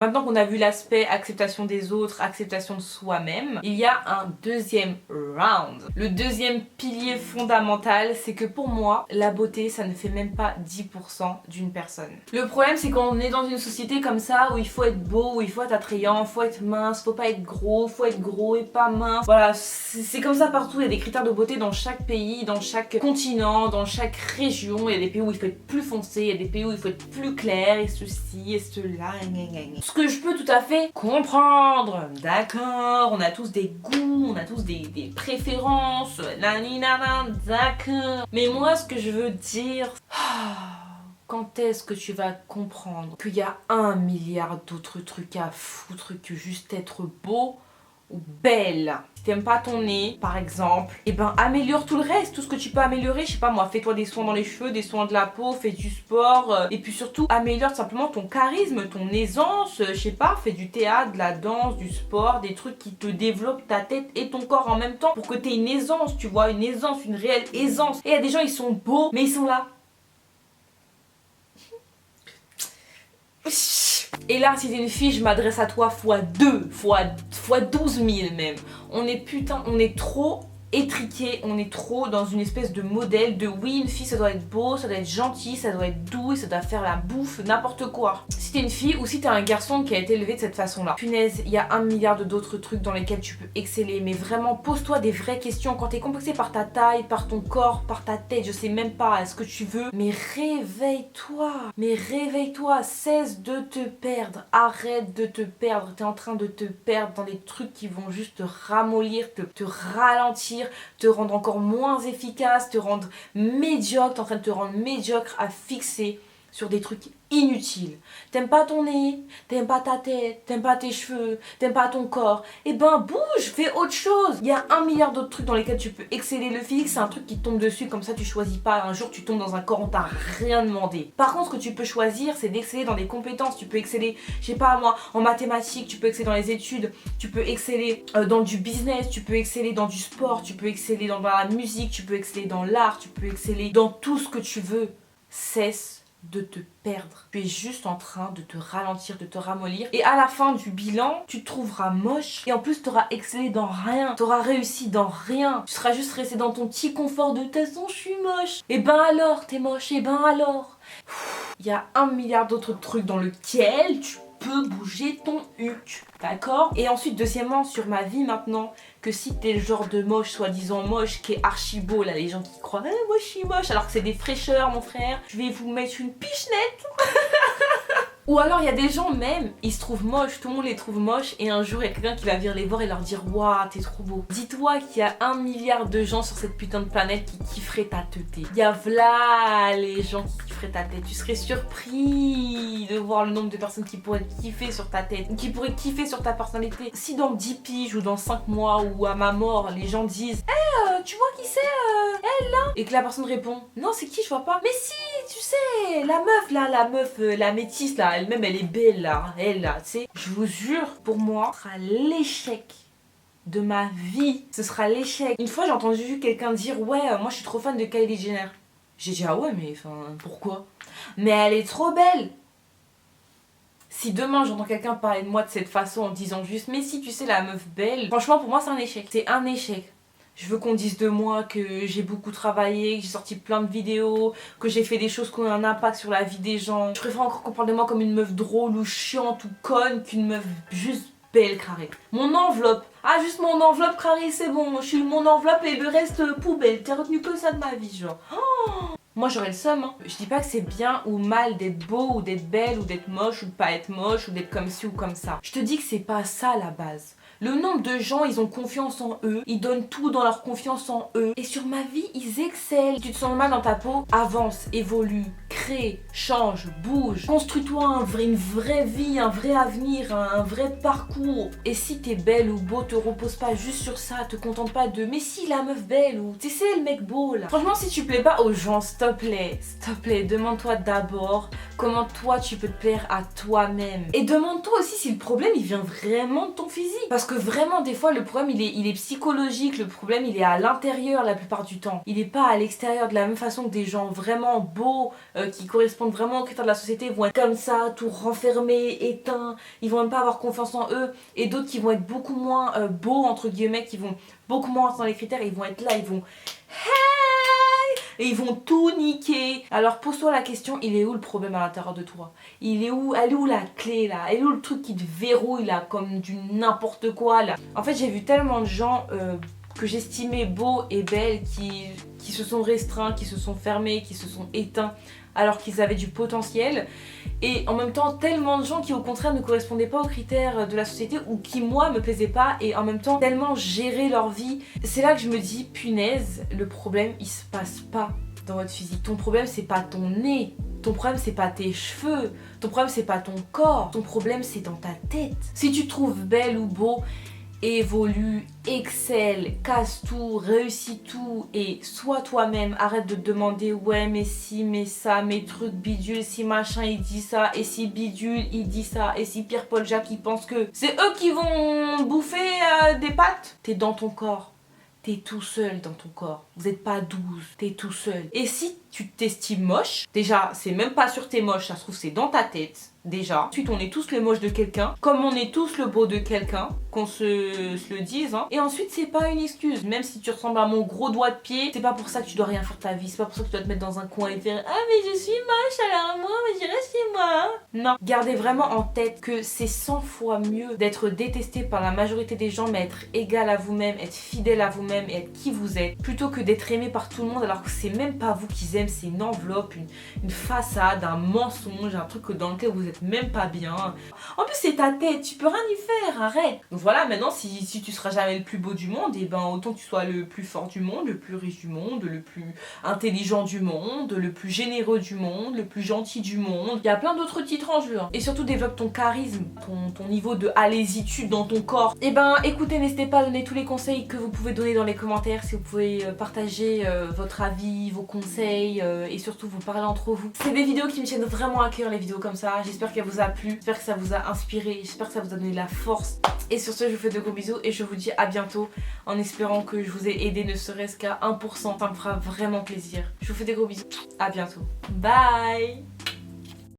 Maintenant qu'on a vu l'aspect acceptation des autres, acceptation de soi-même, il y a un deuxième round. Le deuxième pilier fondamental, c'est que pour moi, la beauté, ça ne fait même pas 10% d'une personne. Le problème, c'est qu'on est dans une société comme ça, où il faut être beau, où il faut être attrayant, faut être mince, faut pas être gros et pas mince. Voilà, c'est comme ça partout, il y a des critères de beauté dans chaque pays, dans chaque continent, dans chaque région. Il y a des pays où il faut être plus foncé, il y a des pays où il faut être plus clair, et ceci, et cela, ce que je peux tout à fait comprendre, d'accord, on a tous des goûts, on a tous des préférences, d'accord. Mais moi, ce que je veux dire, quand est-ce que tu vas comprendre qu'il y a 1 milliard d'autres trucs à foutre que juste être beau ou belle? Si t'aimes pas ton nez, par exemple, et ben améliore tout le reste, tout ce que tu peux améliorer. Je sais pas moi, fais-toi des soins dans les cheveux, des soins de la peau, fais du sport, et puis surtout améliore simplement ton charisme, ton aisance, je sais pas, fais du théâtre, de la danse, du sport, des trucs qui te développent ta tête et ton corps en même temps pour que t'aies une aisance, tu vois, une aisance, une réelle aisance. Et il y a des gens, ils sont beaux, mais ils sont là. Et là, si t'es une fille, je m'adresse à toi x2, fois 12 000 même. On est trop étriqué, on est trop dans une espèce de modèle de oui, une fille ça doit être beau, ça doit être gentil, ça doit être doux, ça doit faire la bouffe, n'importe quoi. Si t'es une fille ou si t'es un garçon qui a été élevé de cette façon-là, punaise, il y a 1 milliard d'autres trucs dans lesquels tu peux exceller, mais vraiment pose-toi des vraies questions. Quand t'es complexé par ta taille, par ton corps, par ta tête, je sais même pas ce que tu veux, mais réveille-toi, cesse de te perdre, arrête de te perdre, t'es en train de te perdre dans des trucs qui vont juste te ramollir, te ralentir, te rendre encore moins efficace, te rendre médiocre, t'es en train de te rendre médiocre à fixer sur des trucs inutiles. T'aimes pas ton nez, t'aimes pas ta tête, t'aimes pas tes cheveux, t'aimes pas ton corps, et ben bouge, fais autre chose. Il y a 1 milliard d'autres trucs dans lesquels tu peux exceller. Le physique, c'est un truc qui tombe dessus, comme ça tu choisis pas. Un jour tu tombes dans un corps, on t'a rien demandé. Par contre, ce que tu peux choisir, c'est d'exceller dans des compétences. Tu peux exceller, je sais pas moi, en mathématiques, tu peux exceller dans les études, tu peux exceller dans du business, tu peux exceller dans du sport, tu peux exceller dans la musique, tu peux exceller dans l'art, tu peux exceller dans tout ce que tu veux. Cesse de te perdre. Tu es juste en train de te ralentir, de te ramollir. Et à la fin du bilan, tu te trouveras moche. Et en plus, tu auras excellé dans rien. Tu auras réussi dans rien. Tu seras juste resté dans ton petit confort de « de toute façon, je suis moche ». Et ben alors, t'es moche, et ben alors. Il y a 1 milliard d'autres trucs dans lesquels tu peux bouger ton huc, d'accord? Et ensuite, deuxièmement, sur ma vie maintenant, que si t'es le genre de moche, soi-disant moche, qui est archi beau, là, les gens qui croient « moi je suis moche », alors que c'est des fraîcheurs, mon frère, je vais vous mettre une pichenette. Ou alors il y a des gens même, ils se trouvent moches, tout le monde les trouve moches, et un jour il y a quelqu'un qui va venir les voir et leur dire « Waouh, t'es trop beau ». Dis-toi qu'il y a 1 milliard de gens sur cette putain de planète qui kifferaient ta teuté. Il y a v'là les gens qui kifferaient ta tête. Tu serais surpris de voir le nombre de personnes qui pourraient kiffer sur ta tête, qui pourraient kiffer sur ta personnalité. Si dans 10 piges ou dans 5 mois ou à ma mort, les gens disent « tu vois qui c'est elle là ?» et que la personne répond « Non, c'est qui, je vois pas ». Mais si, tu sais, la meuf là, la métisse là, elle-même elle est belle là, elle là, tu sais. Je vous jure, pour moi, ce sera l'échec de ma vie. Ce sera l'échec. Une fois j'ai entendu quelqu'un dire « Ouais, moi je suis trop fan de Kylie Jenner ». J'ai dit « Ah ouais, mais enfin, pourquoi ?» Mais elle est trop belle. Si demain j'entends quelqu'un parler de moi de cette façon en disant juste « Mais si, tu sais, la meuf belle », franchement pour moi c'est un échec. C'est un échec. Je veux qu'on dise de moi que j'ai beaucoup travaillé, que j'ai sorti plein de vidéos, que j'ai fait des choses qui ont un impact sur la vie des gens. Je préfère encore qu'on parle de moi comme une meuf drôle ou chiante ou conne qu'une meuf juste belle carrée. Mon enveloppe. Ah, juste mon enveloppe carrée, c'est bon. Je suis mon enveloppe et le reste poubelle. T'as retenu que ça de ma vie, genre. Oh, moi j'aurais le seum, hein. Je dis pas que c'est bien ou mal d'être beau ou d'être belle ou d'être moche ou de pas être moche ou d'être comme ci ou comme ça. Je te dis que c'est pas ça la base. Le nombre de gens, ils ont confiance en eux, ils donnent tout dans leur confiance en eux. Et sur ma vie, ils excellent. Tu te sens mal dans ta peau, avance, évolue, crée, change, bouge. Construis-toi une vraie vie, un vrai avenir, un vrai parcours. Et si t'es belle ou beau, te repose pas juste sur ça, te contente pas de « mais si la meuf belle » ou « tu sais le mec beau là ». Franchement, si tu plais pas aux gens, stop. s'il te plaît, demande-toi d'abord comment toi tu peux te plaire à toi-même. Et demande-toi aussi si le problème il vient vraiment de ton physique. Parce que vraiment des fois le problème il est psychologique, le problème il est à l'intérieur la plupart du temps. Il est pas à l'extérieur. De la même façon que des gens vraiment beaux qui correspondent vraiment aux critères de la société vont être comme ça, tout renfermés, éteints, ils vont même pas avoir confiance en eux. Et d'autres qui vont être beaucoup moins beaux entre guillemets, qui vont beaucoup moins dans les critères, ils vont être là, ils vont et ils vont tout niquer. Alors pose-toi la question, il est où le problème à l'intérieur de toi? Elle est où la clé là? Elle est où le truc qui te verrouille là, comme du n'importe quoi là? En fait j'ai vu tellement de gens que j'estimais beaux et belles qui se sont restreints, qui se sont fermés, qui se sont éteints alors qu'ils avaient du potentiel, et en même temps tellement de gens qui au contraire ne correspondaient pas aux critères de la société ou qui moi me plaisaient pas, et en même temps tellement gérer leur vie. C'est là que je me dis punaise, le problème il se passe pas dans votre physique. Ton problème c'est pas ton nez, ton problème c'est pas tes cheveux, ton problème c'est pas ton corps, ton problème c'est dans ta tête. Si tu te trouves belle ou beau, évolue, excelle, casse tout, réussis tout et sois toi-même. Arrête de te demander ouais mais si, mais ça, mes trucs bidule, si machin il dit ça, et si bidule il dit ça, et si Pierre-Paul Jacques il pense que c'est eux qui vont bouffer des pâtes. T'es dans ton corps, t'es tout seul dans ton corps, vous êtes pas 12, t'es tout seul. Et si tu t'estimes moche, déjà c'est même pas sûr que t'es moche, ça se trouve c'est dans ta tête. Déjà. Ensuite, on est tous le moche de quelqu'un, comme on est tous le beau de quelqu'un, qu'on se le dise. Hein. Et ensuite, c'est pas une excuse. Même si tu ressembles à mon gros doigt de pied, c'est pas pour ça que tu dois rien faire de ta vie. C'est pas pour ça que tu dois te mettre dans un coin et faire ah mais je suis moche alors moi, mais je reste chez moi. Hein. Non. Gardez vraiment en tête que c'est 100 fois mieux d'être détesté par la majorité des gens, mais être égal à vous-même, être fidèle à vous-même et être qui vous êtes, plutôt que d'être aimé par tout le monde alors que c'est même pas vous qu'ils aiment, c'est une enveloppe, une façade, un mensonge, un truc dans lequel vous êtes même pas bien. En plus c'est ta tête, tu peux rien y faire, arrête. Donc voilà, maintenant si tu seras jamais le plus beau du monde, et ben autant que tu sois le plus fort du monde, le plus riche du monde, le plus intelligent du monde, le plus généreux du monde, le plus gentil du monde. Il y a plein d'autres titres en jeu. Hein. Et surtout développe ton charisme, ton niveau de allésitude dans ton corps. Et ben écoutez, n'hésitez pas à donner tous les conseils que vous pouvez donner dans les commentaires, si vous pouvez partager votre avis, vos conseils et surtout vous parler entre vous. C'est des vidéos qui me tiennent vraiment à cœur, les vidéos comme ça. J'espère qu'elle vous a plu, j'espère que ça vous a inspiré, j'espère que ça vous a donné de la force. Et sur ce, je vous fais de gros bisous et je vous dis à bientôt en espérant que je vous ai aidé ne serait-ce qu'à 1%. Ça me fera vraiment plaisir. Je vous fais des gros bisous. À bientôt. Bye!